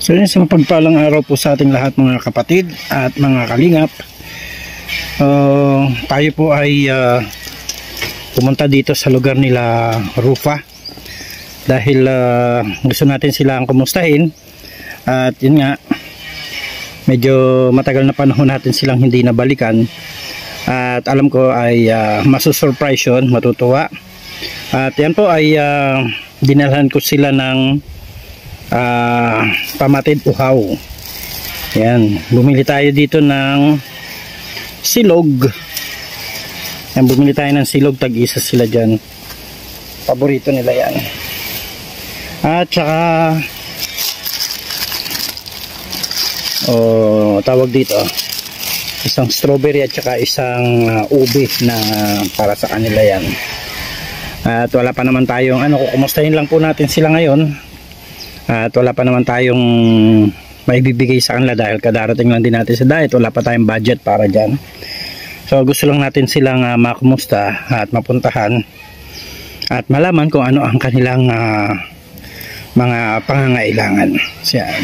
So yun, sa mapagpalang araw po sa ating lahat mga kapatid at mga kalingap. Tayo po ay pumunta dito sa lugar nila Rufa dahil gusto natin silang kumustahin. At yun nga, medyo matagal na panahon natin silang hindi nabalikan. At alam ko ay masusurprise yun, matutuwa. At yan po ay dinalhan ko sila ng pamatid uhaw. Yan, bumili tayo dito ng silog. Yan, bumili tayo ng silog, tag-isa sila dyan. Paborito nila yan. At saka tawag dito, isang strawberry at saka isang ube na para sa kanila yan. At wala pa naman tayong kukumustahin lang po natin sila ngayon. At wala pa naman tayong maibibigay sa kanila dahil kadarating lang din natin sa diet. Wala pa tayong budget para dyan. So gusto lang natin silang makumusta at mapuntahan at malaman kung ano ang kanilang mga pangangailangan. Yan.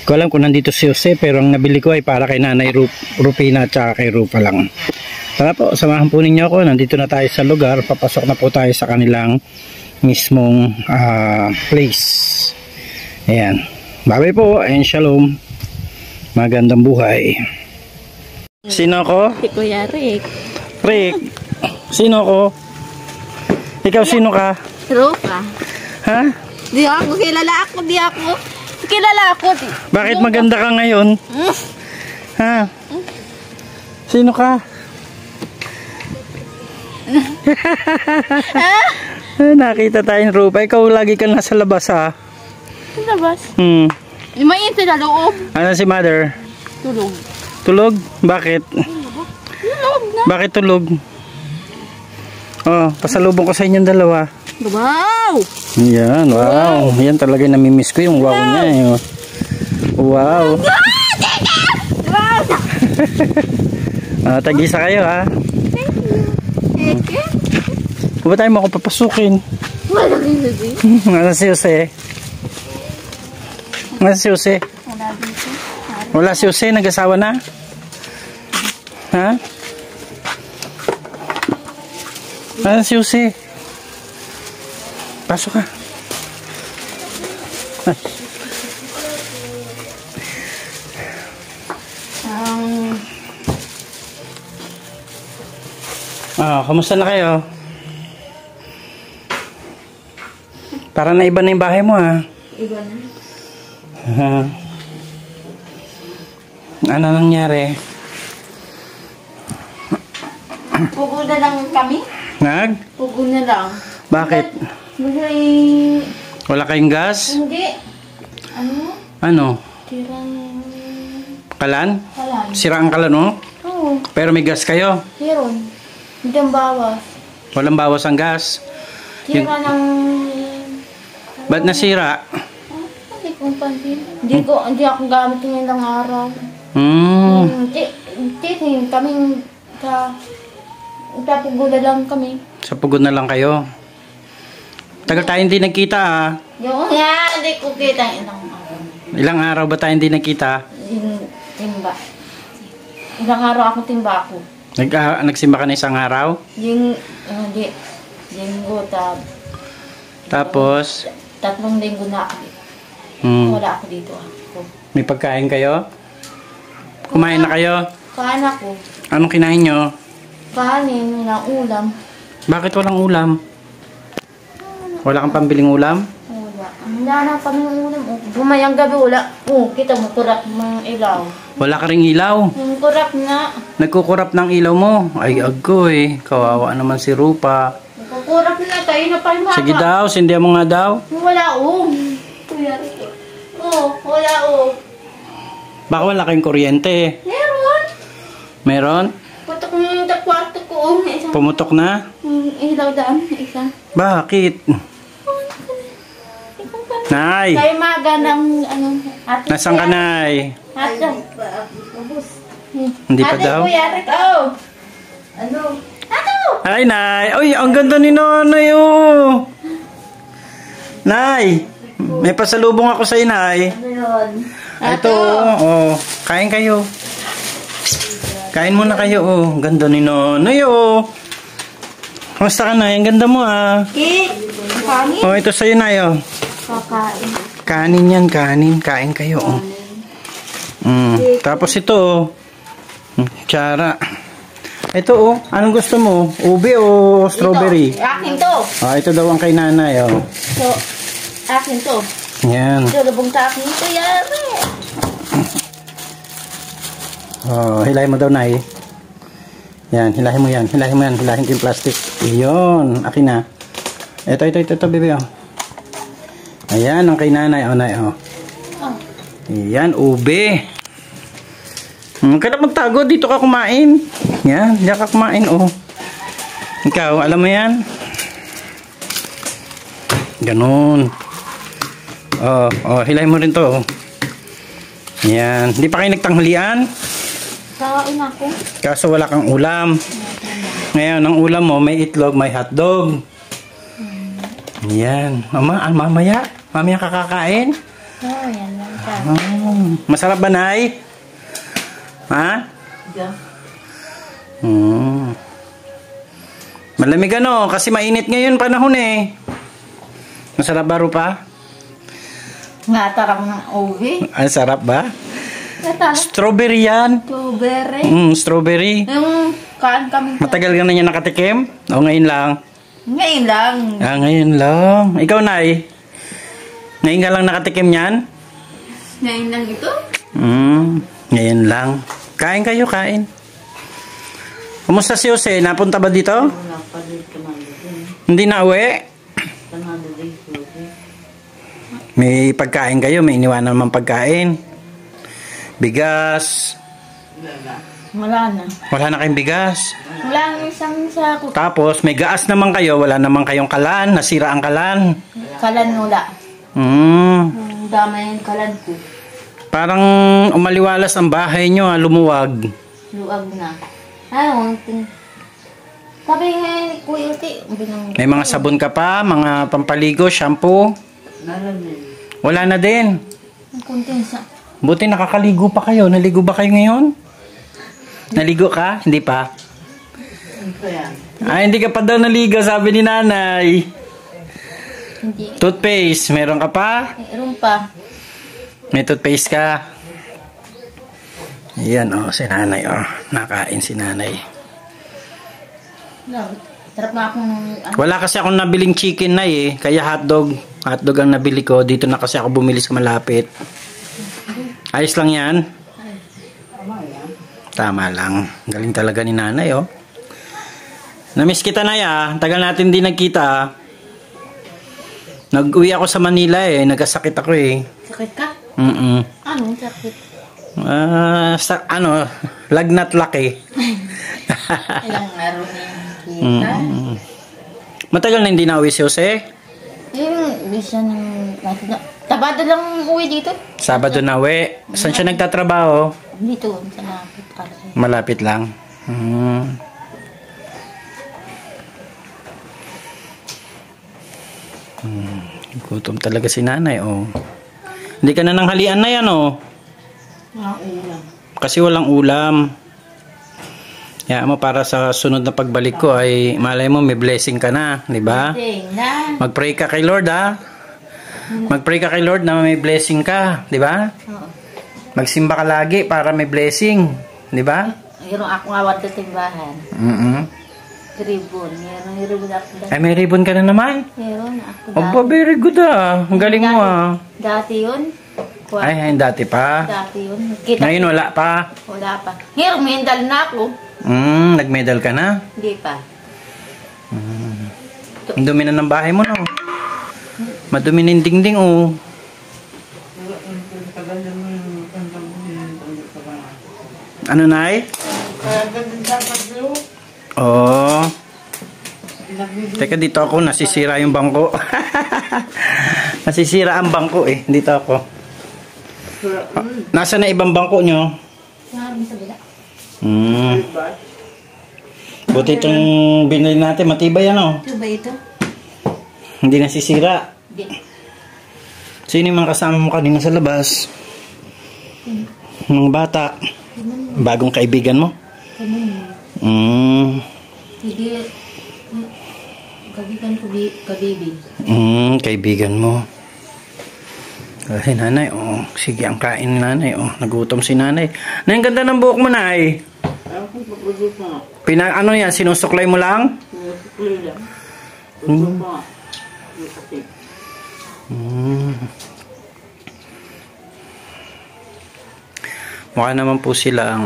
Ko alam kung nandito si Jose, pero ang nabili ko ay para kay Nanay Rupina at saka kay Rupa lang. Tara po, samahan po ninyo ako. Nandito na tayo sa lugar. Papasok na po tayo sa kanilang mismong place. Ayan. Bye-bye po and shalom. Magandang buhay. Sino ko? Si Kuya Rick. Rick. Sino ko? Ikaw sino ka? Rupa. Ha? Di ako. Kilala ako. Bakit maganda ka ngayon? Ha? Sino ka? Nakita tayong Rupa. Ikaw lagi ka nasa labas ha? Sa labas? May ito na loob. Ano si mother? Tulog. Tulog? Bakit? Tulog na. Bakit tulog? Pasalubong ko sa inyong dalawa. Wow! Yan, wow. Yan talaga namimiss ko yung wow niya. Eh. Wow. Tag-isa kayo ha. Thank you. Kung ba tayo makapapasukin? Wala rin na din. Ano si Jose? Ano si Jose? Wala dito. Wala si Jose, nag-asawa na? Ha? Ano si Jose? Pasok ka. Kamusta na kayo? Para na iba na yung bahay mo ha. Iba na. Ano nangyari? Pugo na lang kami? Pugo na lang. Bakit? Wala kayong gas? Hindi. Ano? Sirang Kalan? kalan. Sira ang kalan mo? Oo. Pero may gas kayo? Meron. Hindi ang bawas. Walang bawas ang gas? Sira ng... Ba't nasira? Hindi kong pansin. Hindi ako gamit ng ilang araw. Kaming pugo na lang kami. Sa pugod na lang kayo? Tagal tayo hindi nagkita ah. Yung nga, hindi ko kita ilang araw. Ilang araw ba tayo hindi nagkita? Timba. Ilang araw ako timba ako. Nagsimba ka na isang araw? Yung, hindi. Linggo, Tapos? 3 linggo na ako. Wala ako dito. May pagkain kayo? Kumain na kayo? Kain ako. Anong kinain nyo? Kanin, walang ulam. Bakit walang ulam? Wala kang pambiling ulam? Wala. Wala na kami ng ulam. Bumayang gabi, wala. Kita mo, kurap ng ilaw. Wala ka ring ilaw? Kurap na. Nagkukurap ng ilaw mo? Ay, agoy. Kawawa naman si Rupa. Nagkukurap na, tayo na pa yung mapa. Sige daw, sindihan mo nga daw. Wala, Kuya Rico. Wala, Baka wala kayong kuryente. Meron. Meron? Putok ng kwarto ko. Isang Pumutok na? ilaw daan. Isa. Bakit? Nay! Tayo maga ng ate. Nasaan ka, Nay? Ate. Hindi pa daw? Kuya Rico. Ay, Nay! Uy, ang ganda ni Nanay, oh! Nay! May pasalubong ako sa inay. Ano yun? Ito, oh. Kain kayo. Kain muna kayo, oh. Ganda ni Nonoy, oh. Kamusta ka na? Ang ganda mo, ah. Kanin? Oh, ito sa'yo na, oh. Kakain. Kanin yan, kanin. Kain kayo, oh. Tapos ito, oh. Tsara. Ito, oh. Anong gusto mo? Ube o strawberry? Ito, akin to. Ah, ito daw ang kay nanay, oh. So, akin to. Yan. Lulubong sa akin ito, yari. Oh, hilahin mo daw, Nay. Yan, hilahin mo yan. Hilahin mo yan. Hilahin ko yung plastic. Iyon. Akin na. Ito, bebe, oh. Ayan, ang kay nanay. Oh, Nay, oh. Ayan, ube. Kaya magtago. Dito ka kumain. Yan, diyan ka kumain, oh. Ikaw, alam mo yan? Ganun. Oh, hilahin mo rin to, oh. Yan. Hindi pa kayo nagtanghalian? Kain ako. Kaso wala kang ulam. Ngayon, ang ulam mo, may itlog, may hotdog. Yan. Mamaya kakakain. Oh, yan lang ka. Masarap ba, Nay? Ha? Yeah. Malamig ano, kasi mainit ngayon panahon eh. Masarap ba rupa? Ngatarap ng ubi. Ang sarap ba? Ngatarap. Strawberry yan. Strawberry. Strawberry. Yung kaan kami. Matagal ka na niya nakatikim? O ngayon lang? Ngayon lang. Ah, ngayon lang. Ikaw, Nay? Ngayon ka lang nakatikim yan? Ngayon lang ito? Ngayon lang. Kain kayo, kain. Kumusta si Jose? Napunta ba dito? Hindi na uwi? May pagkain kayo? May iniwanan naman pagkain? Bigas? Wala na. Wala na kayong bigas? Wala na isang sako. Tapos may gaas naman kayo, wala naman kayong kalan, nasira ang kalan. Kalan wala. Damay yung kalan ko. Parang umaliwalas ang bahay nyo, lumuwag. Luwag na. Ano, sabi nga ni Kuya Uti. May mga sabon ka pa, mga pampaligo, shampoo? Wala na din. Ang kontensa. Buti nakakaligo pa kayo. Naligo ba kayo ngayon? Naligo ka? Hindi pa? Hindi ka pa daw naligo, sabi ni nanay. Hindi. Toothpaste, meron ka pa? Meron pa. May toothpaste ka? Ayan, oh, si nanay, oh. Nakain si nanay. Sarap na akong... Wala kasi akong nabiling chicken na eh. Kaya hotdog. Hotdog ang nabili ko. Dito na kasi ako bumili sa malapit. Ayos lang yan? Tama lang. Galing talaga ni nanay, oh. Namiss kita na ya. Tagal natin din nagkita. Nag-uwi ako sa Manila eh. Nagkasakit ako eh. Sakit ka? Anong sakit? Lagnat laki. Ilang araw na kita. Matagal na hindi na uwi si Jose? Bisa ng... Sabado lang uwi dito. Sabado na uwi. Saan siya nagtatrabaho? Dito, sa lapit ka. Malapit lang. Gutom talaga si nanay, oh. Hindi ka na nanghalian na yan, oh. Walang ulam. Kasi walang ulam. Kaya mo para sa sunod na pagbalik ko ay malay mo may blessing ka na, di ba? Mag-pray ka kay Lord, ha? Mag-pray ka kay Lord na may blessing ka, di ba? Magsimba ka lagi para may blessing, di ba? Meron akong awat sa timbahan. Ribbon. Meron ribbon ako. Ay, may ribbon ka na naman? Meron ako. Aba, very good, ah. Ang galing mo, ah. Dati yun. Ay, dati pa. Dati yun. Ngayon wala pa. Wala pa. Ngayon, medal na ako. Nag-medal ka na? Hindi pa. Ang dumi na ng bahay mo, no? Madumi na yung dingding, oh. Ano, Nay? Oh. Teka, dito ako. Nasisira yung bangko. Nasisira ang bangko, eh. Dito ako. Nasa na ibang bangko nyo? Buti itong binili natin. Matibay, ano? Ito ba ito? Hindi nasisira. Hindi. Sino yung mga kasama mo kanina sa labas? Mga bata? Bagong kaibigan mo? Hindi. Kaibigan ko, kabibi. Kaibigan mo. Ay, nanay, oh. Sige, ang kain ni nanay, oh. Nagutom si nanay. Nay, ang ganda ng buhok mo, nay. Ano yan? Sinusuklay mo lang? Sinusuklay lang. Mukha naman po silang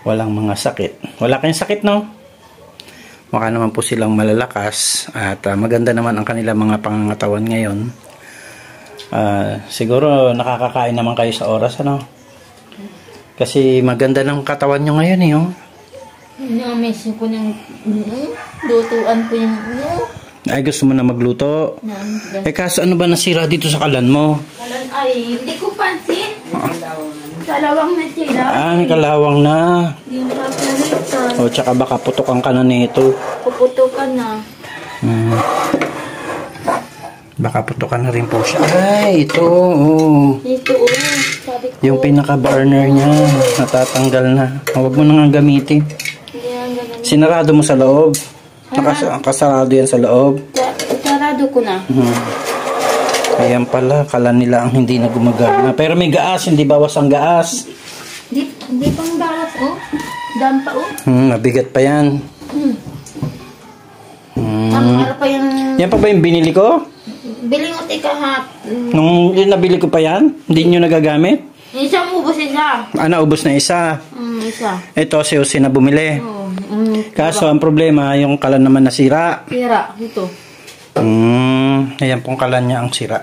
walang mga sakit. Wala kayong sakit, no? Mukha naman po silang malalakas at maganda naman ang kanilang mga pangangatawan ngayon. Siguro nakakakain naman kayo sa oras, ano? Kasi maganda ng katawan nyo ngayon, eh, oh. Na-miss ko ng lutuan ko yung Ay, gusto mo na magluto? Kaso ano ba nasira dito sa kalan mo? Kalan ay, hindi ko pansin. Kalawang na sila. May kalawang na. Hindi na palitan. O, tsaka baka putukan ka na nito. Puputukan na. Baka putukan na rin po siya. Ay, ito. Oh. Ito, sabi ko. Yung pinaka-burner niya, natatanggal na. Huwag mo na nga gamitin. Hindi na ganun. Sinarado mo sa loob. Nakasarado yan sa loob. Sarado ko na. Ayan pala, kala nila ang hindi na gumagana. Pero may gaas, hindi bawas ang gaas. Hindi pang bawas, oh. Dampa, oh. Mabigat pa yan. Ang araw pa yung... Yan pa ba yung binili ko? Biling ko kahap. Nung nabili ko pa yan, hindi nyo nagagamit? Isang ubos isa. Naubos na isa. Isa. Ito, si Jose na bumili. Kaso, ang problema, yung kalan naman nasira. Sira, ito. Ayan pong kalan niya ang sira.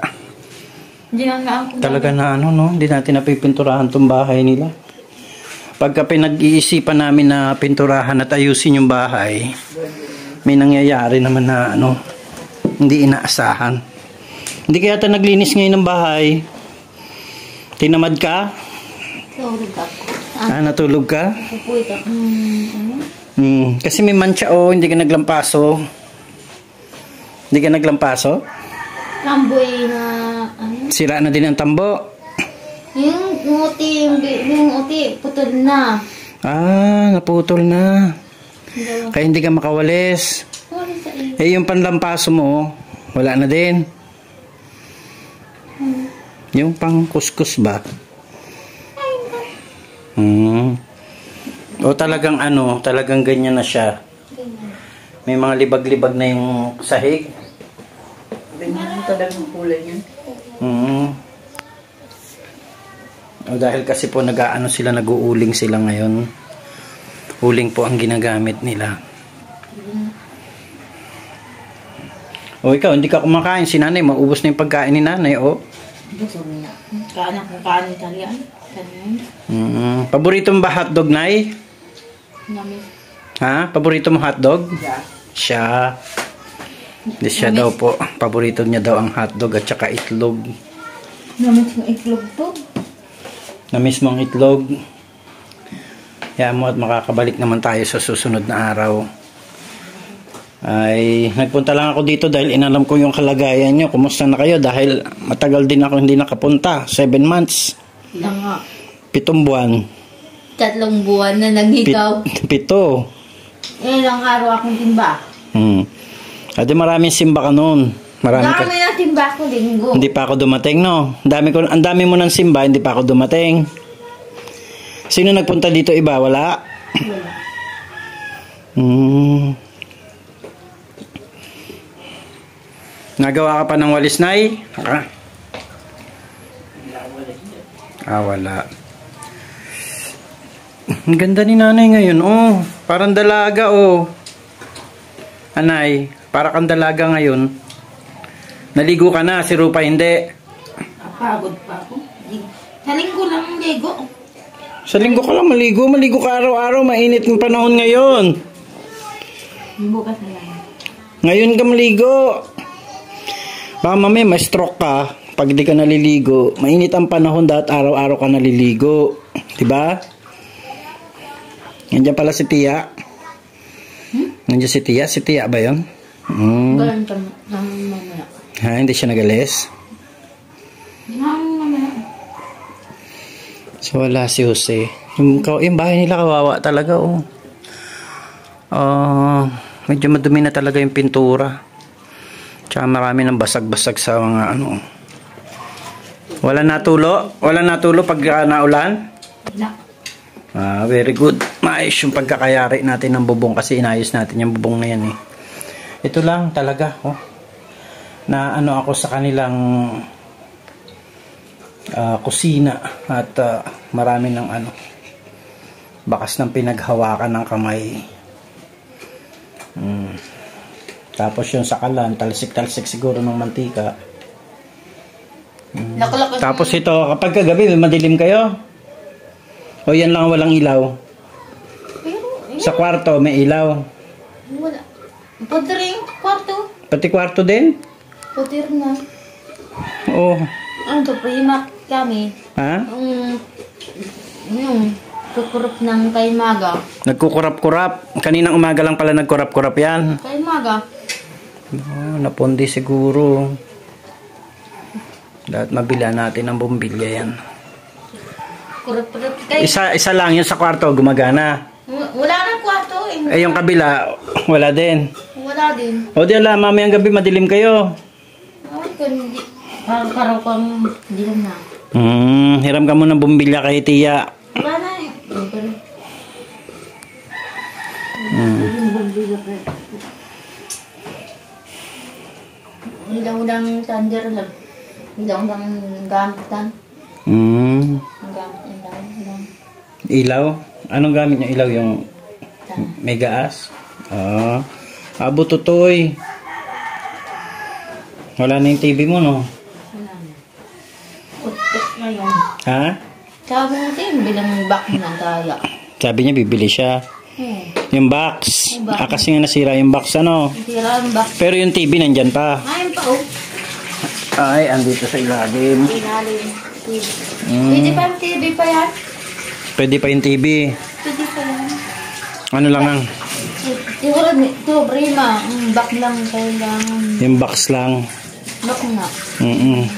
Hindi nga ako. Talaga na no? Hindi natin napipinturahan tong bahay nila. Pagka pinag-iisipan namin na pinturahan at ayusin yung bahay, may nangyayari naman na hindi inaasahan. Hindi kaya tayo naglinis ngayon ng bahay. Tinamad ka? Tulog ako. Natulog ka? Pupuit ako. Kasi may mantsa, hindi ka naglampaso. Hindi ka naglampaso? Tamboy na, Sira na din ang tambo. yung uti, putol na. Naputol na. Kaya hindi ka makawalis. Yung panlampaso mo, wala na din. Yung pang kuskus ba? O talagang talagang ganyan na siya. May mga libag-libag na yung sahig. Ganyan talagang kulay niyan. O dahil kasi po nag-uuling sila ngayon. Uling po ang ginagamit nila. O ikaw, hindi ka kumakain. Si nanay, maubos na yung pagkain ni nanay, o. Gusto niya. Kaanak ko kanin Italian. Paborito mo ba hotdog, nay? Namin. Ha? Paborito mo hotdog? Yeah. Siya. Hindi siya daw po. Paborito niya daw ang hotdog at saka itlog. Namin yung itlog to. Namiss mo ang itlog. Kaya mo at makakabalik naman tayo sa susunod na araw. Ay, nagpunta lang ako dito dahil inalam ko yung kalagayan nyo. Kumusta na kayo? Dahil matagal din ako hindi nakapunta. 7 months. Ilang nga. 7 buwan. 3 buwan na naghikaw. 7. Ilang araw akong timba. At maraming simba ka noon. Marami na timba ko linggo. Hindi pa ako dumating, no? Ang dami mo ng simba, hindi pa ako dumating. Sino nagpunta dito iba? Wala? Wala. Nagawa ka pa ng walis, nay? Wala. Ang ganda ni nanay ngayon, oh. Parang dalaga, oh. Anay, para kang dalaga ngayon. Naligo ka na, si Rupa hindi. Pagod pa ako. Sa linggo lang ligo. Sa linggo ka lang maligo. Maligo ka araw-araw. Mainit ng panahon ngayon. Bukas na lang. Ngayon ka maligo. Baka mamaya may stroke ka. Pag di ka naliligo. Mainit ang panahon dahil araw-araw ka naliligo. Diba? Nandiyan pala si Tia. Nandiyan si Tia. Si Tia ba yun? Ganun ka mamaya. Ha, hindi siya nagalis. So wala si Jose. Yung bahay nila kawawa talaga, oh. Medyo madumi na talaga yung pintura. Tsaka marami ng basag-basag sa mga ano. Wala natulo pag naulan? Very good. Maayos yung pagkakayari natin ng bubong kasi inayos natin yung bubong na yan eh. Ito lang talaga, oh. Na ano ako sa kanilang kusina at marami ng ano bakas ng pinaghawakan ng kamay. Tapos yung sakalan, talsik-talsik siguro ng mantika. Tapos ito, kapag kagabi madilim kayo? O yan lang walang ilaw? Sa kwarto may ilaw? Wala. Pati rin kwarto. Pati kwarto din? Pati rin na. Oo. Ano to, primak kami. Ha? Yung kukurup ng kay Maga. Nagkukurap-kurap. Kaninang umaga lang pala nagkurap-kurap yan. Kay Maga. Napundi siguro. Dapat mabila natin ang bumbilya yan. Kurup-kurup kay... Isa lang yun sa kwarto, gumagana. Wala nang kwarto. Yung kabila, wala din. Wala din. O di ala, mamayang gabi madilim kayo. Ay, kundi. Karaw kang dilim na. Hiram ka mo ng bumbilya kay Tia. Wala na eh. Hilang-hilang sander lang. Hilang-hilang gamitan. Ilaw? Anong gamit niya ilaw? Yung may gaas? Abo tutoy. Wala na yung TV mo, no? Wala na. Utot na yun. Ha? Sabi natin, bilang back ng kaya. Sabi niya bibili siya. Yung box. Kasi nga nasira yung box, ano? Nasira yung box. Pero yung TV nandyan pa. Ayun pa, oh. Ay, andito sa ilalim. Ilalim. Pwede pa yung TV pa yan? Pwede pa yung TV. Pwede pa yan. Ano lang ang? Siguro, ito, Brima. Back lang kailangan. Yung box lang. Back na.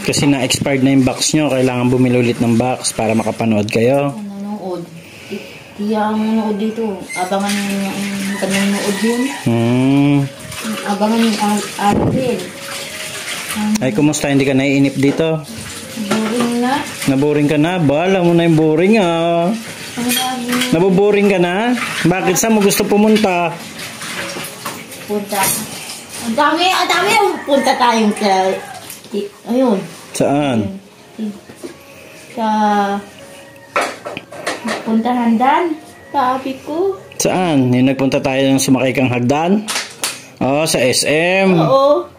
Kasi na-expired na yung box nyo. Kailangan bumili ulit ng box para makapanood kayo. Nanonood. Tiya ang nanonood dito. Abangan yung kanyang nanood yun. Abangan yung atin. Ay, kumusta? Hindi ka naiinip dito? Boring na. Naboring ka na? Bala mo na yung boring, ah. Naboboring ka na? Bakit? Saan mo gusto pumunta? Punta. Ang dami. Punta tayong sa... Ayun. Saan? Sa... Puntahan Dan. Sabi ko. Saan? Yung nagpunta tayo ng sumakay kang hagdan? Sa SM. Oo.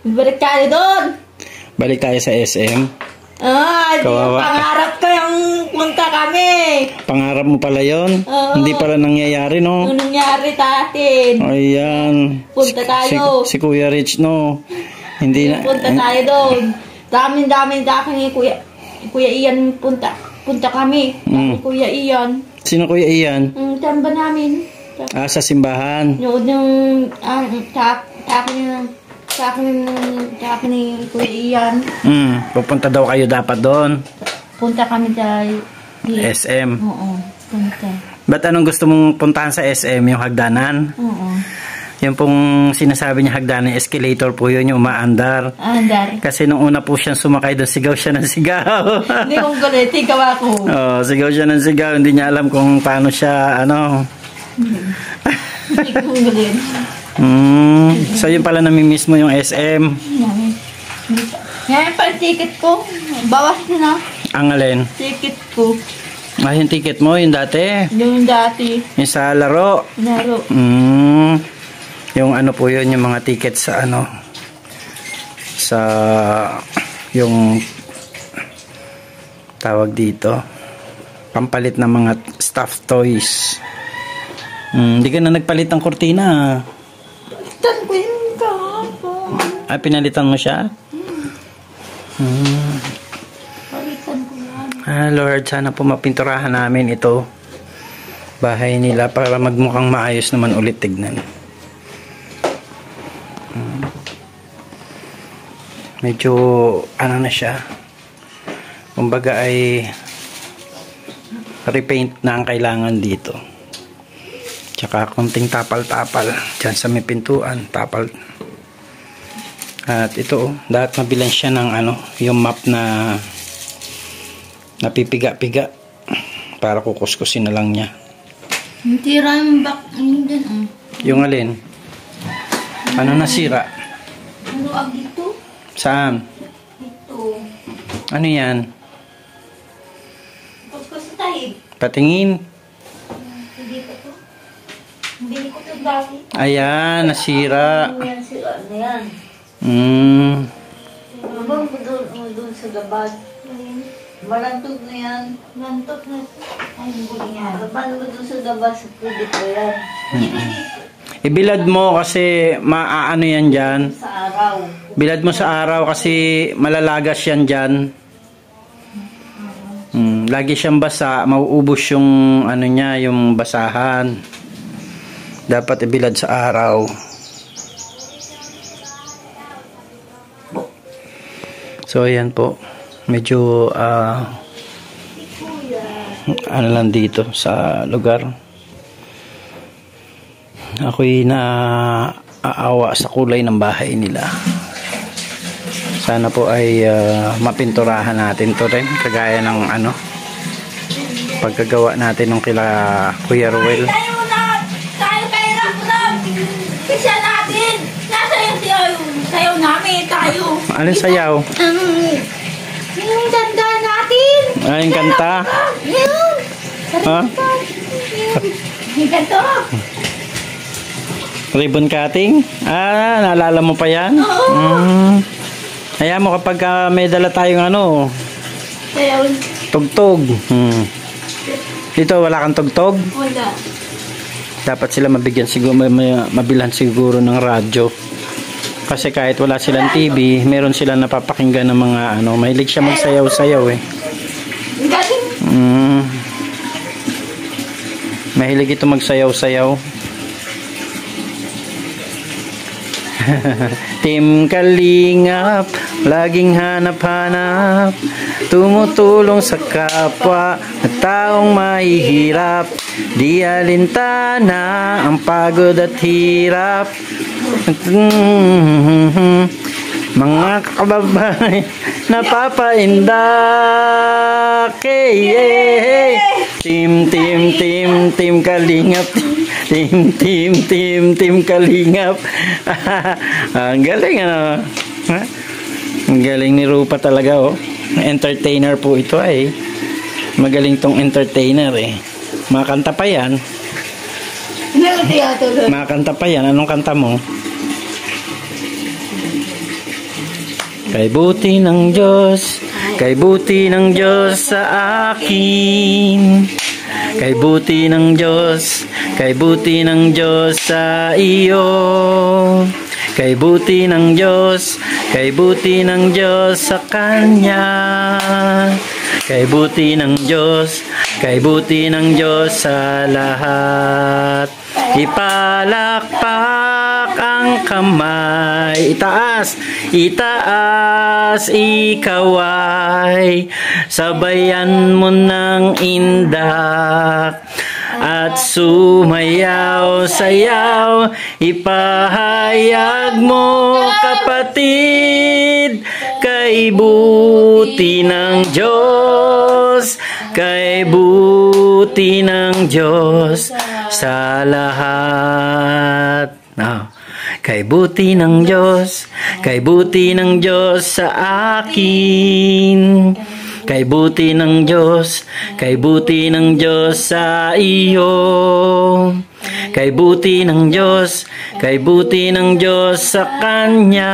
Balik tayo doon. Balik tayo sa SM. Kawawa. Pangarap ko yung punta kami. Pangarap mo pala yon? Oo. Hindi pala nangyayari, no? Ano nangyari sa atin? Ayan. Punta tayo. Si Kuya Rich, no? Hindi na. Punta tayo doon. Daming ni Kuya Ian punta kami. Kuya Ian. Sino Kuya Ian? Tamba namin. Sa simbahan. Nood ng sa akin ni Kuya Ian. Pupunta daw kayo dapat doon. Punta kami sa SM. Oo, punta. Ba't anong gusto mong puntahan sa SM? Yung hagdanan? Oo. Yung pong sinasabi niya hagdanan, escalator po yun, yung umaandar. Andar. Kasi nung una po siyang sumakay doon, sigaw siya ng sigaw. Hindi kong galit, sigaw ako. Sigaw siya ng sigaw. Hindi niya alam kung paano siya, Hindi kong galit. So yun pala namimiss mo yung SM. Yan pa ticket ko. Bawas na. Ang alin? Ticket ko. Yung ticket mo, yung dati. Yung dati. Yung sa laro. Laro. Yung ano po yun, yung mga ticket sa sa yung tawag dito, pampalit ng mga stuffed toys. Hindi ka na nagpalit ng kortina. Palitan ko yun kahapon. Pinalitan mo siya? Palitan ko yan. Lord, sana po mapinturahan namin ito bahay nila para magmukhang maayos naman ulit tignan. medyo ano na siya, kumbaga ay repaint na ang kailangan dito, tsaka konting tapal-tapal dyan sa may pintuan, tapal. At ito, dapat mabilan siya ng ano, yung map na napipiga-piga para kukuskusin na lang niya. Tira yung back, dyan. Yung alin? Ano nasira? Ano ang dito? Saan? Ito. Ano yan? Pagkasatahib. Patingin. Hindi pa to. Hindi ko to dati. Ayan, nasira. Yan sila. Ano yan? Abang mo doon sa gabad. Malantog na yan. Lantot na. Ay, hindi nga. Abang mo doon sa gabad sa pwede ko yan. Ibilad mo kasi maaano yan dyan. Sa araw. Bilad mo sa araw kasi malalagas yan dyan. Lagi siyang basa, mauubos yung ano niya, yung basahan. Dapat ibilad sa araw. So ayan po, medyo ano lang dito sa lugar. Ako'y naaawa sa kulay ng bahay nila. Sana po ay mapinturahan natin to rin, kagaya ng ano, pagkagawa natin ng kila Kuya Ruel. Tayo kay Ram-Ram! Pisa natin! Nasa yung sayaw namin, tayo! Alin sayaw? Yung ganda natin! Ay, yung kanta? Yun! Ha? Yung ganto! Ribbon cutting? Ah, naalala mo pa yan? Oo! Hayaan mo kapag may dala tayong ano, Sayaw. tugtog. Dito wala kang tugtog? Wala. Dapat sila mabigyan siguro, mabilhan siguro ng radyo. Kasi kahit wala silang TV, meron silang napapakinggan ng mga ano, mahilig siya magsayaw-sayaw eh. Galing. Mahilig ito magsayaw-sayaw. Team Kalingap, laging hanap-hanap, tumutulong sa kapwa at taong mahihirap. Di alintana ang pagod at hirap. Mga kababay, napapaindak. Hey. Team Kalingap. Team Kalingap. Ang galing ano. Ang galing ni Rupa talaga oh. Entertainer po ito ay. Magaling tong entertainer eh. Makanta pa yan. Makanta pa yan. Anong kanta mo? Kay buti ng Diyos, kay buti ng Diyos sa akin. Kay buti ng Diyos, kay buti ng Diyos sa iyo. Kay buti ng Diyos, kay buti ng Diyos sa Kanya. Kay buti ng Diyos, kay buti ng Diyos sa lahat. Ipalakpak ang kamay, itaas, ikaw ay sabayan mo ng indak at sumayaw, sayaw, ipahayag mo kapatid, kay buti ng Diyos, kay buti ng Diyos sa lahat. Kay buti ng Diyos, kay buti ng Diyos sa akin. Kay buti ng Diyos, kay buti ng Diyos sa iyo. Kay buti ng Diyos, kay buti ng Diyos sa Kanya.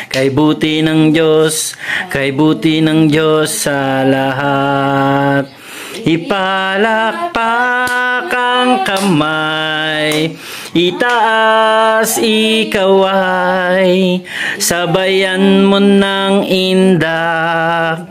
Kay buti ng Diyos, kay buti ng Diyos sa lahat. Ipalakpak ang kamay, itaas, ikaw ay sabayan mo ng indak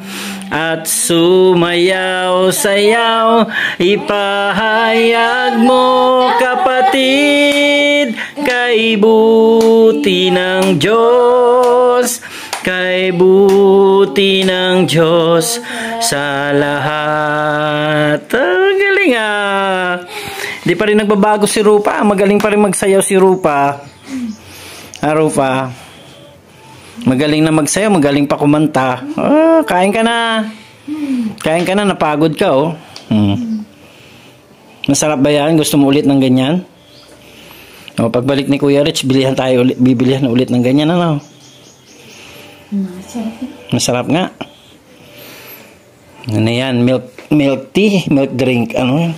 at sumayaw, sayaw, ipahayag mo kapatid, kay buti ng Diyos, kay buti ng Diyos sa lahat. Galing ah. Hindi pa rin nagbabago si Rupa. Magaling pa rin magsayaw si Rupa. Rupa. Magaling na magsayaw, magaling pa kumanta. Kain ka na. Kain ka na, napagod ka oh. Masarap ba yan? Gusto mo ulit ng ganyan? O, pagbalik ni Kuya Rich, bibilihan ulit ng ganyan, ano? Masarap nga. Ano yan? Milk tea, milk drink, ano?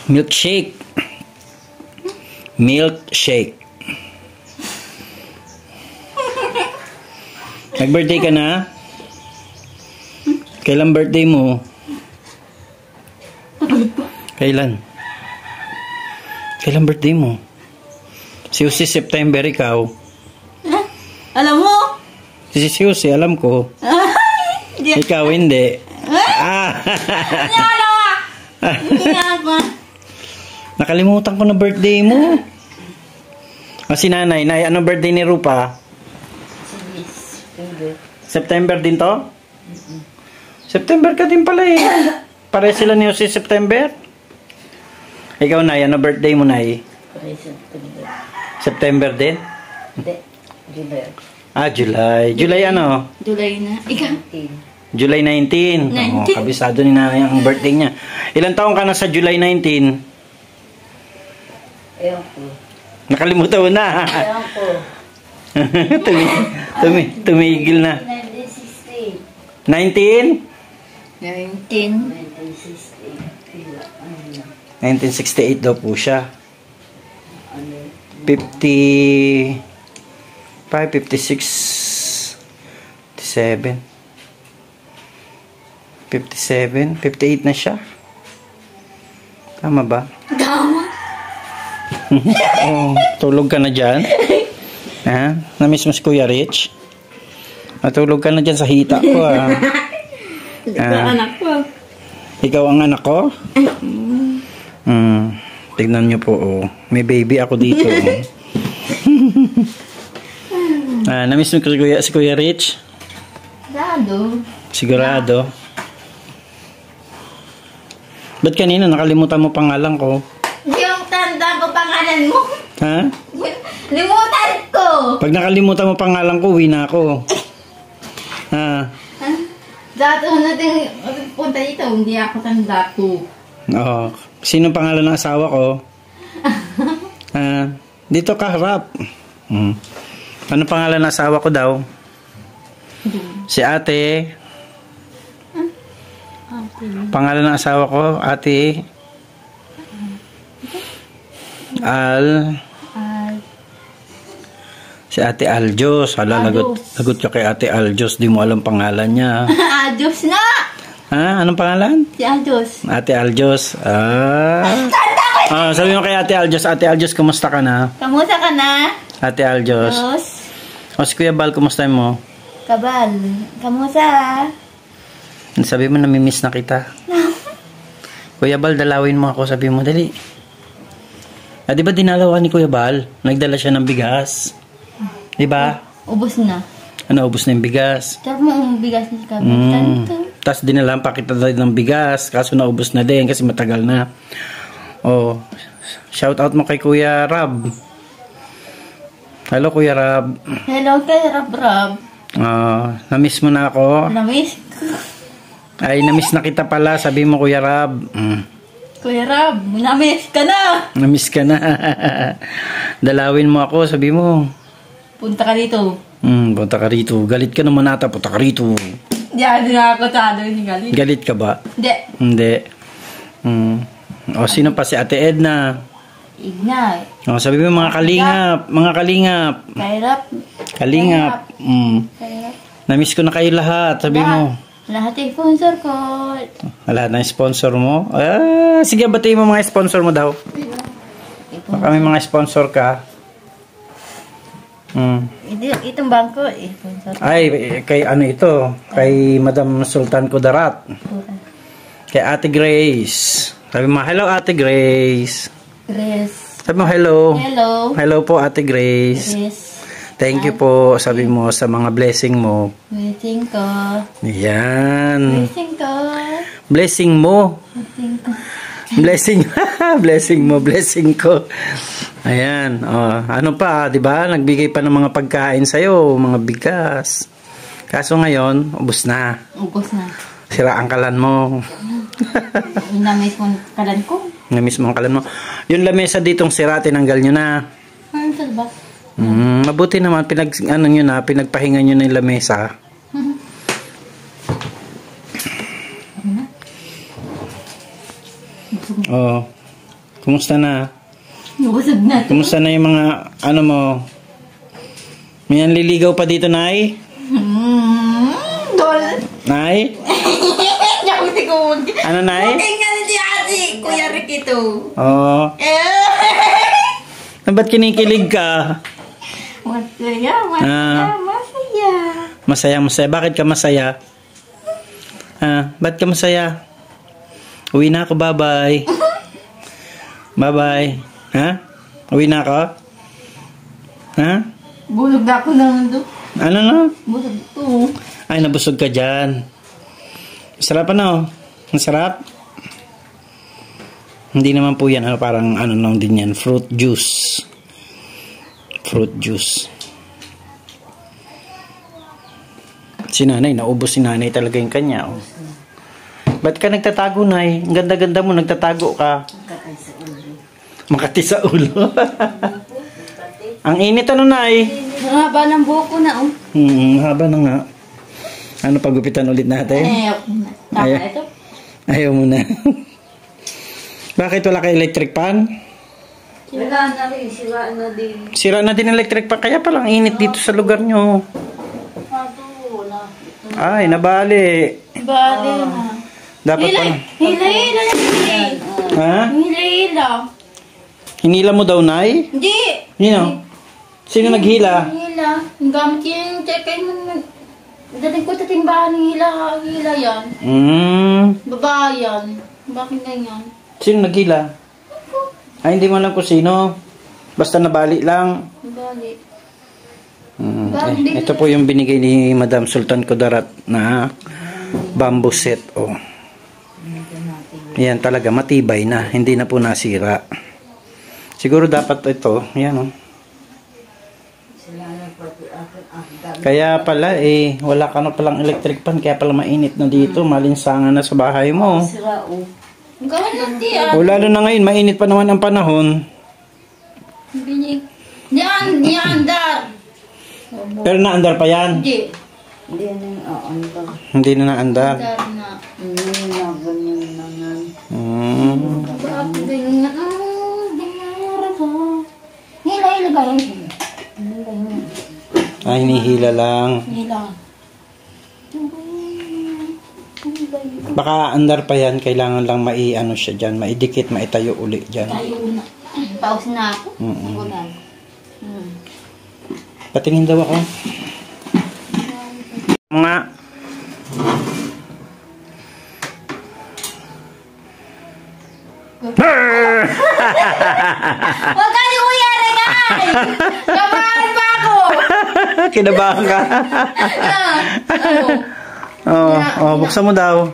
Milkshake. Milkshake. Nag-birthday ka na? Kailan birthday mo? Kailan? Kailan birthday mo? Si September, ikaw. Alam mo? Si alam ko. Ikaw hindi. Nakalimutan ko na birthday mo. Si nanay, ano birthday ni Rupa? September din to? September ka din pala eh. Pare sila ni Jose September. Ikaw na, ano birthday mo na eh? September din? July. July. July ano? July na. Ikaw? July 19. Kabisado ni nanay ang birthday niya. Ilang taong ka na sa July 19? Ewan ko. Nakalimutan mo na. Ewan ko. Tumigil na. 1968. 1968 daw po siya. 55, 56, 57, 57, 58 na siya. Tama ba? Tama. Tulog ka na dyan? Na-miss mo si Kuya Rich? Natulog ka na dyan sa hita ko Anak ko. Ikaw ang anak ko? Tignan nyo po may baby ako dito. Na-miss mo si Kuya Rich? Sigurado. Ba't kanina nakalimutan mo pangalan ko? Yung tanda ko pangalan mo. Ha? Limutan ko. Pag nakalimutan mo pangalan ko, uwi na ako. Dato natin punta dito, hindi ako tanda ko. Sino pangalan ng asawa ko? Dito ka harap. Ano pangalan ng asawa ko daw? Si ate. Pangalan ng asawa ko, ate. Si ate Aljos. Lagot ka kay ate Aljos. Di mo alam pangalan niya. Aljos na! Anong pangalan? Si Aljos. Ate Aljos. Sabi mo kay ate Aljos, kumusta ka na? Kamusta ka na? Ate Aljos. Si Kuya Bal, kumusta mo? Kabal. Kamusta? Sabi mo, namimiss na kita. Kuya Bal, dalawin mo ako. Sabi mo, dali. Di ba dinalawan ni Kuya Bal? Nagdala siya ng bigas. Di ba? Ubus na. Ano, ubus na yung bigas? Tapos mo ang bigas ni Kabal. Tapos dinalaan pa kita ng bigas. Kaso naubos na din kasi matagal na. Shout out mo kay Kuya Rab. Hello, Kuya Rab. Hello kay Rab. Na-miss mo na ako. Na-miss? Ay, na-miss na kita pala. Sabi mo, Kuya Rab. Kuya Rab, na-miss ka na. Na-miss ka na. Dalawin mo ako, sabi mo. Punta ka dito. Punta ka rito. Galit ka naman ata, punta ka rito. Diyan na ako tado ni galit. Galit ka ba? Hindi. Sino pa si Ate Edna? Ignay. Sabi mo mga kalingap. Kalingap. Na-miss ko na kayo lahat, sabi mo. Lahat ng sponsor ko. Lahat ng sponsor mo? Sige, batiin mo mga sponsor mo daw. Baka may mga sponsor ka. Itong bangko, sponsor. Ay, kay ano ito? Kay Madam Sultan Kudarat. Kay Ate Grace. Sabi mo, hello Ate Grace. Grace. Sabi mo, hello. Hello. Hello po Ate Grace. Thank you po, sabi mo, sa mga blessing mo. Blessing ko. Yan. Blessing ko. Blessing mo. Blessing ko. Blessing. Blessing mo, blessing ko. Ayan. Oh, ano pa, di ba? Nagbigay pa ng mga pagkain sa'yo, mga bigas. Kaso ngayon, ubos na. Ubos na. Sira ang kalan mo. Namiss mo kalan ko. Namiss mo ang kalan mo. Yung lamesa ditong sira, tinanggal nyo na. Ano sa labas? Mabuti naman, pinagpahinga nyo na yung lamesa. Oh, kumusta na? Busog na. Kumusta na yung mga, ano mo? May nanliligaw pa dito, Nay? Dol. Nay? Ano, Nay? Okay nga na si Ate, Kuya Rickito. Oo. Ba't kinikilig ka? Masaya, masaya, masaya. Masaya, masaya. Bakit ka masaya? Ba't ka masaya? Uwi na ako, bye-bye. Bye-bye. Ha? Uwi na ako? Ha? Bulog na ako naman doon. Ano na? Busog to. Ay, nabusog ka dyan. Masarap ano? Masarap? Hindi naman po yan. Parang ano lang din yan. Fruit juice. Fruit juice. Si nanay, naubos si nanay talaga yung kanya. Oh. Ba't ka nagtatago, Nay? Ang ganda-ganda mo, nagtatago ka. Makati sa ulo. Ang init ano, Nay? Ang haba ng buko na, oh. Haba na nga. Ano, pagupitan ulit natin? Tama ito. Ayaw mo na. Bakit wala ka electric pan? Wala na rin, sira na din. Sira na din electric pan. Kaya palang init dito sa lugar nyo. Wala. Ay, nabali. Bali na. Dapat pa. Hila-hila. Ha? Hila-hila. Hinila mo daw, Nay? Hindi. Sino? Sino naghila? Hila. Ang gamit yung check-in mo. Dating ko sa timbahan ng hila yan. Babae yan. Bakit ganyan? Sino naghila? Ay, hindi mo alam kung sino. Basta nabali lang. Bali. Ito po yung binigay ni Madam Sultan Kudarat na bamboo set. Oh. Yan talaga, matibay na. Hindi na po nasira. Siguro dapat ito. Yan oh. Kaya pala wala ka na palang electric pan. Kaya pala mainit na dito. Malinsangan na sa bahay mo. Sira, oh. Hindi O lalo na ngayon, mainit pa naman ang panahon. Hindi andar. Pero naandar pa yan. Hindi. Hindi na yung ano ba? Hindi na naandar. Andar na. Hindi na ganyan na nga. Bakit ganyan? Dinara ko. Hila-hila ba yan? Ay, hinihila lang. Hila. Baka andar pa yan. Kailangan lang ano siya dyan. Maidikit, maitayo uli dyan. Tayo na. Pause na ako. Wala. Patingin daw ako. Mga Huwag ka ni Kuya Regay! Kabahan pa ako! kinabahan ka. Buksan mo daw.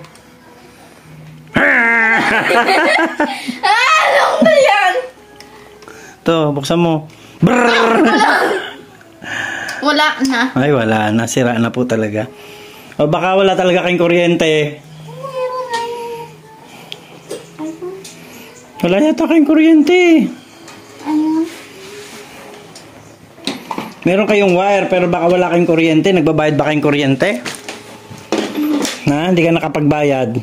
Anong ba yan? Ito, buksan mo. Brrrr! Wala na. Ay, wala na. Sira na po talaga. O baka wala talaga kayong kuryente. Wala yata kayong kuryente. Ayun. Meron kayong wire pero baka wala kayong kuryente. Nagbabayad ba kayong kuryente? Na, hindi ka nakapagbayad.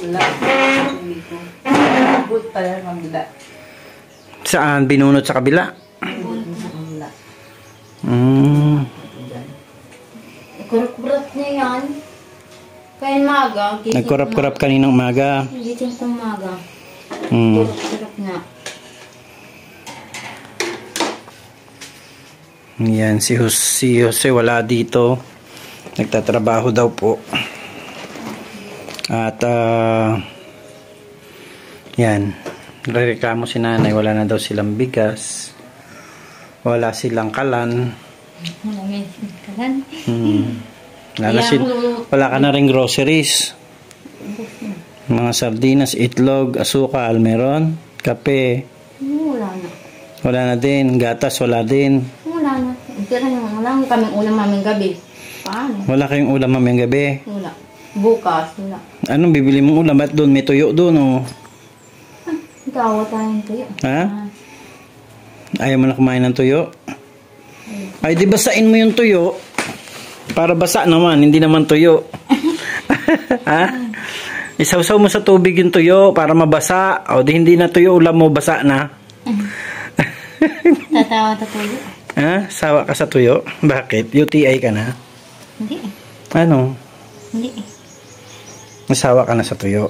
Wala. Abot pala ng kabila. Saan? Binunot sa kabila? Wala. Kurap-kurap niya yan. Kaya maga. Nagkurap-kurap kaninang umaga. Gising sa umaga. Kurap-kurap na. Yan, si Jose wala dito. Nagtatrabaho daw po. At yan, Reklamo si nanay, wala na daw silang bigas. Wala silang kalan. Wala ka na rin groceries. Mga sardinas, itlog, asukal, meron. Kape. Wala na. Wala na din. Gatas, wala din. Wala na. Wala kaming ulam maming gabi. Paano? Wala kayong ulam mamayang gabi. Wala. Bukas, wala. Anong bibili mong ulam? At doon may tuyo doon, oh. Gawa tayong tuyo. Ha? Ayaw mo na kumain ng tuyo? Ay, di basain mo yung tuyo. Para basa naman, hindi naman tuyo. Ha? Isawsaw mo sa tubig yung tuyo para mabasa. O di hindi na tuyo, ulam mo, basa na. Tatawa ta tuyo. Ha? Sawa ka sa tuyo? Bakit? UTI ka na? Hindi. Ano? Hindi. Nasawa ka na sa tuyo?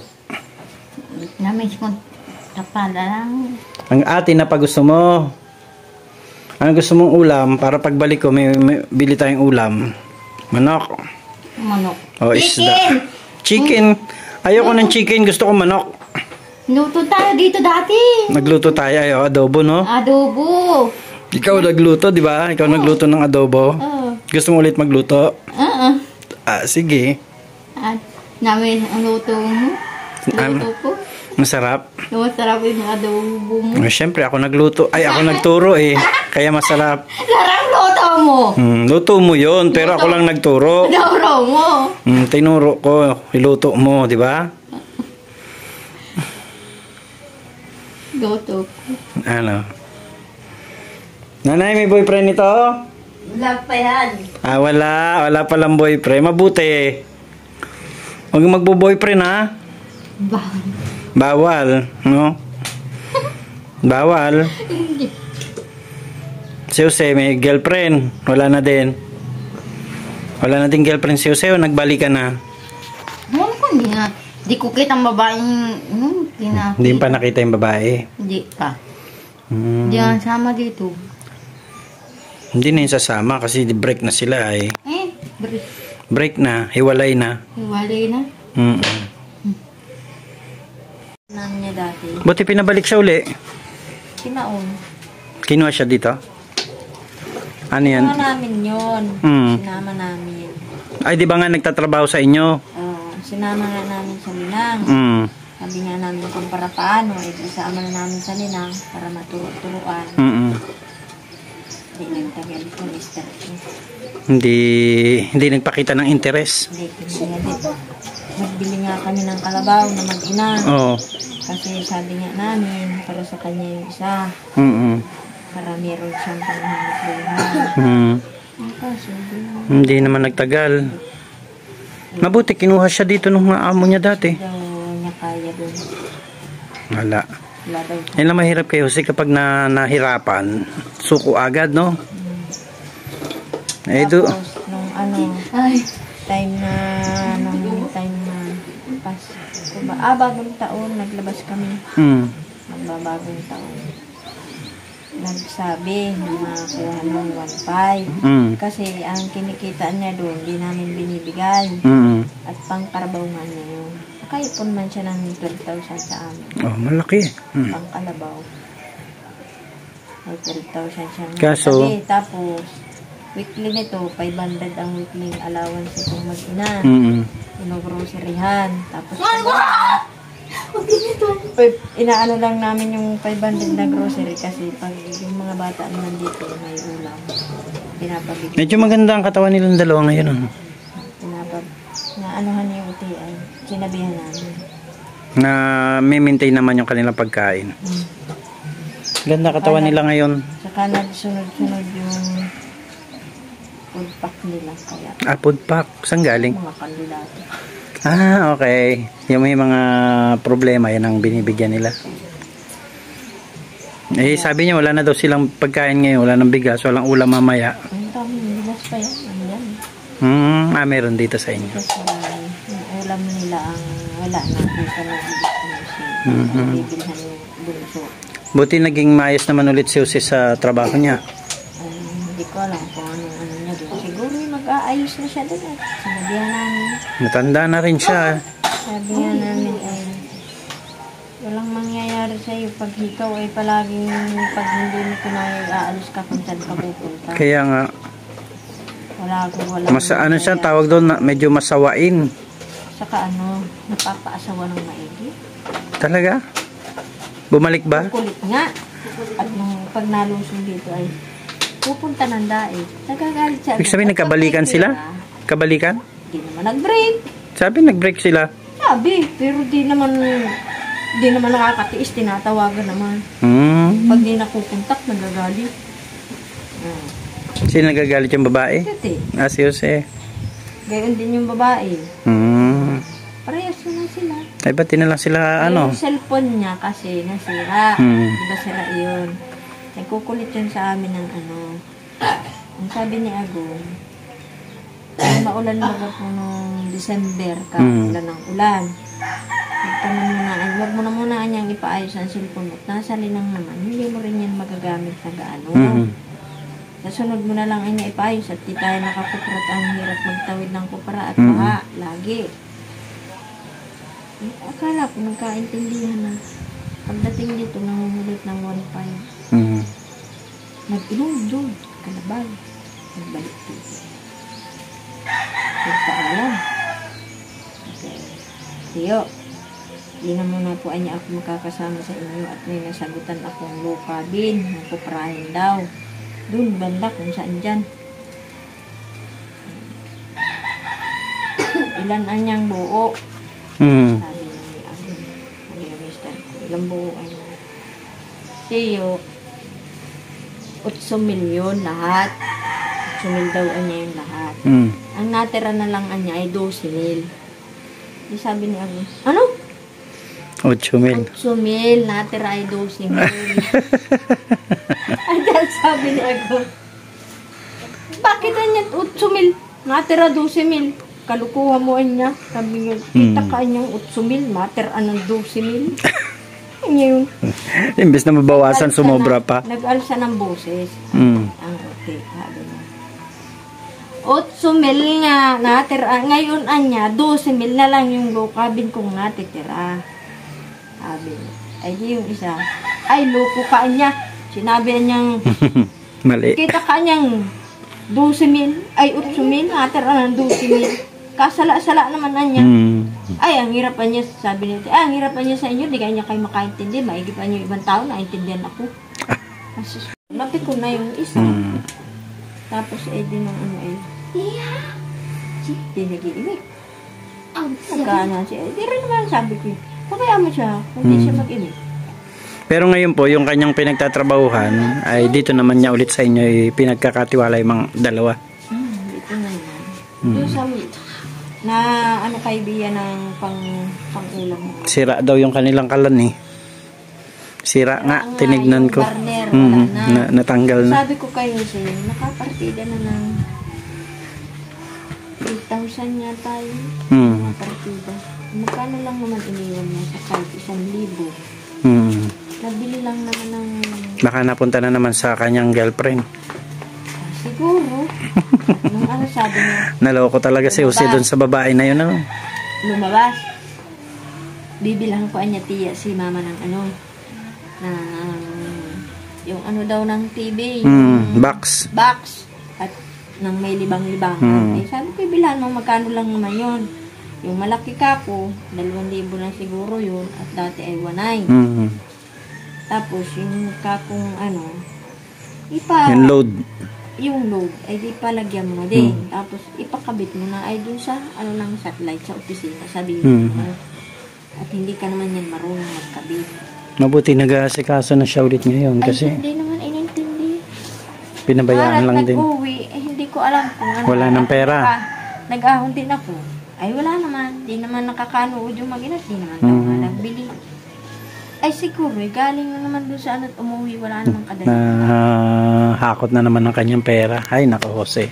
Namiss ko tapada lang. Ang ate na pag gusto mo. Ang gusto mong ulam, para pagbalik ko, may bili tayong ulam. Manok. Manok. O isda. Chicken. Ayoko ng chicken, gusto ko manok. Luto tayo dito dati. Nagluto tayo, adobo, no? Adobo. Ikaw nagluto, di ba? Ikaw nagluto ng adobo. Gusto mo ulit magluto? Sige. At namin ang luto mo. Luto ko. Masarap. Masarap yung adobo mo. Siyempre, ako nagluto. Ay, ako nagturo eh. Kaya masarap. Sarap luto mo. Luto mo yun, pero ako lang nagturo. Tinuro mo. Tinuro ko. Iluto mo, di ba? Luto ko. Ano? Nanay, may boyfriend ito? Wala pa yan. Wala. Wala palang boyfriend. Mabuti. Huwag magbo-boyfriend, ha? Bawal, no? Bawal. Si Jose, may girlfriend. Wala na din. Wala na din girlfriend si Jose o nagbalikan na? Ano ko hindi na. Di ko kita ang babaeng Hindi pa nakita yung babae. Hindi pa. Hindi ang sama dito. Hindi na yung sasama kasi break na sila eh. Break na. Hiwalay na. Hiwalay na? Namin niya dati. Buti pinabalik siya uli. Kinaon. Kinuha siya dito? Ano yan? Sinama namin yun. Sinama namin. Ay, di ba nga nagtatrabaho sa inyo? Sinama nga namin sa Linang. Sabi nga namin kung para paano, isama na namin sa Linang para maturo-turuan. Hindi nagtagal ko, Mr. Hindi nagpakita ng interes. Hindi nga. Nagbili nga kami ng kalabaw na mag-ina. Oo. Kasi sabi nga namin, para sa kanya yung isa. Para meron siyang panghanap buhay. Hindi naman nagtagal. Mabuti, kinuha siya dito nung amo niya dati. Daw niya kaya doon. Wala. Wala daw. Yan lang mahirap kayo kasi kapag nahirapan, suko agad, no? Tapos, nung time na bagong taon, naglabas kami. Magbabagong taon. Nagsabi na makuha ng 1.5. Kasi ang kinikita niya doon, di namin binibigay. At pangkarabaw nga niya yun. Nakaipon man siya ng 12,000 sa amin. Oh, malaki. Pangkalabaw. May 12,000 siya. Kaso, tapos, weekly nito, 500 ang weekly allowance itong mag-ina. Groceryhan. Tapos, inaano lang namin yung 500 na grocery kasi pag yung mga bata naman dito may ulam. Pinapabigay. Medyo maganda ang katawan nilang dalawa ngayon. Naanuhan yung UTI. Sinabihan namin. Na may maintain naman yung kanilang pagkain. Ganda katawan nila ngayon. Saka nagsunod-sunod yung food pack nila. Kaya, food pack? Saan galing? mga kandidato. Okay. Yung may mga problema, yan ang binibigyan nila. Sabi niya, wala na daw silang pagkain ngayon. Wala nang bigas, walang ulam mamaya. Ang dami, bigas pa yan. Ano yan? Meron dito sa inyo. Kasi yung ulam nila ang wala na. Dito na bibilhan yung bunso. Buti naging maayos naman ulit si Jose sa trabaho niya. Hindi ko alam kung ano niya doon. Siguro mag-aayos na siya doon. Sinabihan namin. Matanda na rin siya. Sabi nga namin Walang mangyayari sa'yo pag ikaw ay palaging pag hindi mo kinaya, aalis ka kung saan ka pupunta. Kaya nga. Wala. Ano siya, tawag doon, medyo masawain. Saka ano, napapaasawa ng maigi. Talaga? Bumalik ba? Kulit nga. At nung pag nalusong dito ay pupunta ng daig. Nagagalit siya. Ibig sabihin, nagkabalikan sila? Kabalikan? Di naman nag-break. Sabi, nag-break sila. Sabi, pero di naman nakakatiis, tinatawagan naman. Pag di nakukontak, nagagalit. Sino nagagalit, yung babae? Kasi, Si Jose. gayon din yung babae. Parehas na sila. Ay, ba't na lang sila, ano? Yung cellphone niya kasi nasira. Diba sira yun? Nagkukulit yun sa amin ng ano. Ang sabi ni Agong, maulan baga po nung December, ulan ng ulan. Huwag mo na muna niyang ipaayos ang cellphone at nasa linang naman, hindi mo rin yan magagamit na gaano. Nasunod mo na lang ay niya ipaayos at di tayo nakakuprat ang hirap magtawid ng kupara at baha, lagi. Akala ko nagkaintindihan na pagdating dito nangungulit ng 1.5. Nag-inom doon, kalabal. Nagbalik dito. Nagpaalam. Okay. Tiyo, di na muna po niya ako makakasama sa inyo at may nasagutan akong low cabin, napuprahin daw. Doon, banda kung saan dyan. Ilan anyang buo? Sabi ni Agong. Sabi ni Mr. Ilang buo ay Tiyo, 8 milyon lahat. 8 mil daw niya yung lahat. Ang natira na lang niya ay 12 mil. Di sabi ni Agong, ano? 8 mil. 8 mil, natira ay 12 mil. Ayan, sabi ni Agong, bakit niya 8 mil? Natira 12 mil. Kalukuha mo niya. Sabi niya, kita ka niyang 8 mil, natira ng 12 mil. Yun. Imbes na mabawasan, sumobra pa. Nag-alsa ng boses. Ang okay, sabi niya. 8 mil nga natira. Ngayon anya, 12 mil na lang yung low cabin kong natitira. Sabi niya. Ay di yung isa. Ay, loko ka niya. Sinabi niyang, mali. kita ka niyang 12 mil. Ay, 8 mil. Natira ng 12 mil. Kasala-sala naman na niya. Ay, ang hirapan niya, sabi niya, ang hirapan niya sa inyo, di kanya kayo makaintindi, maigipan niyo ibang tao, naintindihan ako. Kasi, lapit ko na yung isa. Tapos, di nung ano di nag-iimik. Nagkaano siya, di rin naman sabi ko, pakaya mo siya, hindi siya mag-imik. Pero ngayon po, yung kanyang pinagtatrabahuhan, ay dito naman niya ulit sa inyo, pinagkakatiwala yung mga dalawa. Dito na yan. Doon sa na ano kaibigan ng pang-ulam mo. Sira daw yung kanilang kalan eh. Sira nga, tinignan ko. Barner, wala na. Natanggal na. Sabi ko kayo siya, nakapartida na ng 8,000 yata yun. Nakapartida. Magkano lang naman iniwan niya sa kahit 1,000. Nabili lang naman ng... Baka napunta na naman sa kanyang girlfriend. Siguro. Nung ano sabi niya? Naloko talaga si Jose doon sa babae na yun. Ano? Lumabas. Bibilang ko niya tiya si mama ng ano. Na yung ano daw ng TV. Yung box. Box. At nang may libang-libang. Eh, sabi ko, bilan mo magkano lang naman yun. Yung malaki kako, 2,000 na siguro yun. At dati ay 1,900. Tapos yung kakong ano, yung load. Yung load, ay di palagyan mo din. Tapos, ipakabit mo na ay dun sa, ano lang, satellite sa opisina. Sabi mo. At hindi ka naman yan marunong magkabit. Mabuti nag-aasikaso na siya ulit ngayon kasi... Ay, hindi naman inintindi. Pinabayaan lang din. Nag-uwi, hindi ko alam kung ano. Wala ng pera. Nag-ahon din ako. Ay, wala naman. Di naman nakakanood yung mag-inat. Di naman daw nga nagbili. Ay, siguro, galing na naman doon sa ano't umuwi, wala namang kadala. Hakot na naman ng kanyang pera. Ay, nako, Jose.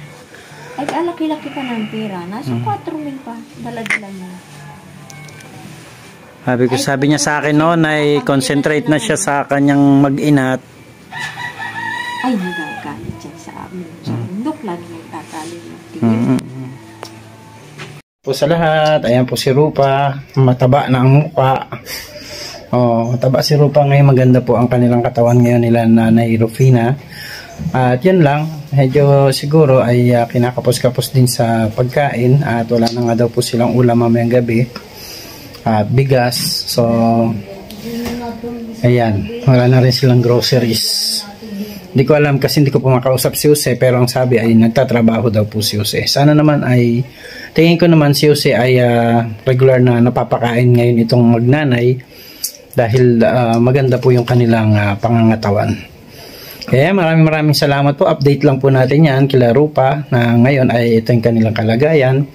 Ay, alaki-laki pa ng pera. Nasa 4,000 pa. Dala-dala mo. Sabi niya sa akin noon ay concentrate na siya sa kanyang mag-inat. Ay, nagagalit siya sa amin. Sa bundok, lagi nagtatalim. Po sa lahat, ayan po si Rupa. Mataba na ang mukha. Oh, taba si Rupa ngayon, maganda po ang kanilang katawan ngayon nila Nanay Rufina. At yan lang, medyo siguro ay kinakapos-kapos din sa pagkain at wala na nga daw po silang ulam mamayang gabi at bigas. So ayan, wala na rin silang groceries. Hindi ko alam kasi hindi ko po makausap si Jose, pero ang sabi ay nagtatrabaho daw po si Jose. Sana naman ay, tingin ko naman si Jose ay regular na napapakain ngayon itong magnanay dahil maganda po yung kanilang pangangatawan. Kaya maraming salamat po. Update lang po natin yan kila Rupa na ngayon ay ito yung kanilang kalagayan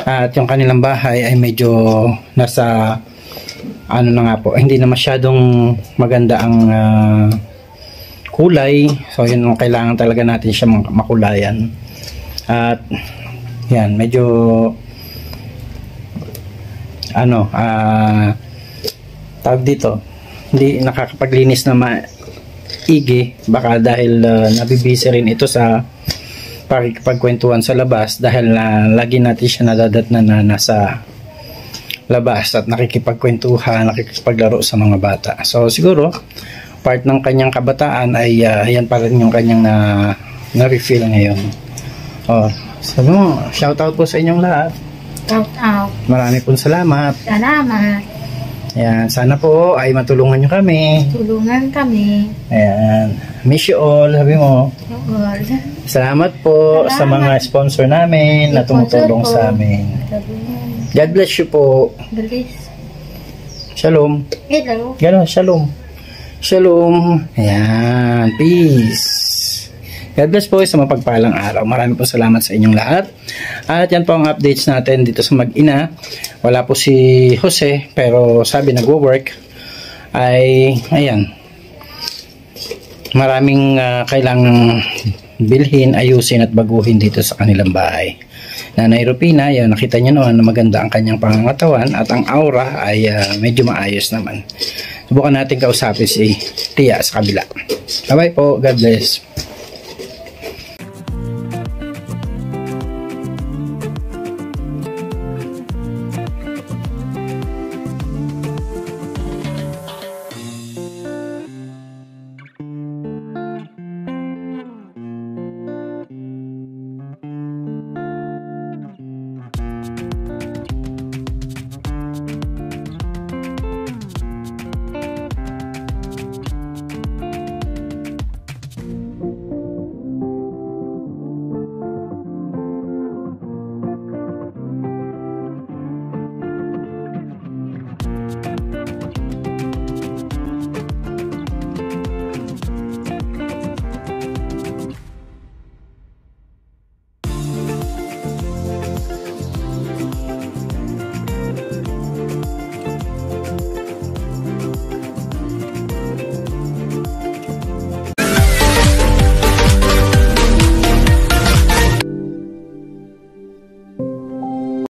at yung kanilang bahay ay medyo nasa ano na nga po, hindi na masyadong maganda ang kulay. So yun ang kailangan talaga natin siya makulayan. At yan, medyo ano tawag dito, hindi nakakapaglinis na maigi, baka dahil nabibisi rin ito sa pagkwentuhan sa labas dahil lagi natin siya nadadatnan na nasa labas at nakikipagkwentuhan, nakikipaglaro sa mga bata. So siguro part ng kanyang kabataan ay yan pa rin yung kanyang na-refill ngayon. Oh, sabi mo, shout out po sa inyong lahat. Shout out. Marami pong salamat. Salamat. Ayan, sana po ay matulungan nyo kami. Tulungan kami. Ayan, miss you all, sabi mo. All. Salamat po sa mga sponsor namin na tumutulong sa amin. God bless you po. Bless. Shalom. Hello. Gano'n, shalom. Shalom. Ayan, peace. God bless po sa mapagpalang araw. Marami po salamat sa inyong lahat. At yan po ang updates natin dito sa Mag-ina. Wala po si Jose, pero sabi nagwo-work. Ay, ayan. Maraming kailangang bilhin, ayusin at baguhin dito sa kanilang bahay. Nanay Rufina, yan, nakita niyo naman na maganda ang kanyang pangangatawan at ang aura ay medyo maayos naman. Subukan natin kausapin si Tia sa kabila. Bye-bye po. God bless.